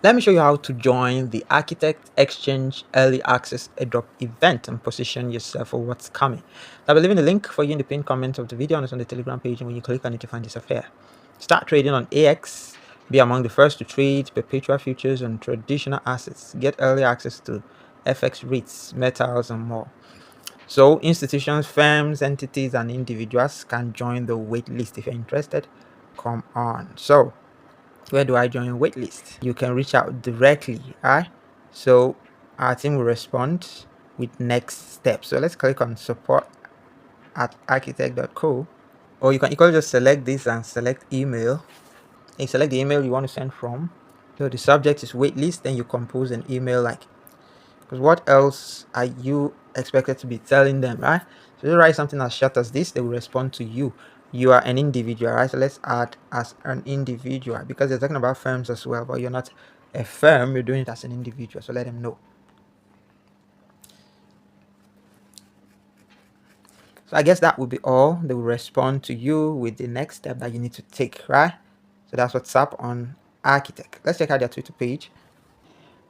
Let me show you how to join the Architect Exchange Early Access Airdrop event and position yourself for what's coming. I'll be leaving the link for you in the pinned comment of the video, and it's on the Telegram page, and when you click on it, you find yourself here. Start trading on AX, be among the first to trade perpetual futures and traditional assets, get early access to FX rates, metals, and more. So institutions, firms, entities, and individuals can join the waitlist. If you're interested, come on. So where do I join waitlist? You can reach out directly. Alright, so our team will respond with next steps. So let's click on support at architect.co, or you can equally just select this and select email. You select the email you want to send from. So the subject is waitlist, then you compose an email like, because what else are you expected to be telling them, right? So you write something as short as this, they will respond to you. You are an individual, right? So let's add as an individual, because they're talking about firms as well, but you're not a firm, you're doing it as an individual. So let them know. So I guess that would be all. They will respond to you with the next step that you need to take, right? So that's what's up on Architect. Let's check out their Twitter page.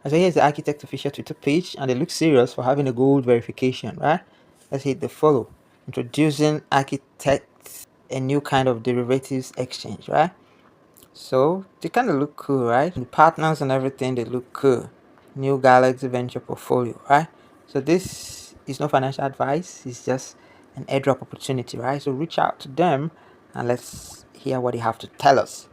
So here's the Architect official Twitter page, and they look serious for having a gold verification, right? Let's hit the follow. Introducing Architect, a new kind of derivatives exchange, right? So they kind of look cool, right? The partners and everything, they look cool. New Galaxy Venture portfolio, right? So this is no financial advice, it's just an airdrop opportunity, right? So reach out to them and let's hear what they have to tell us.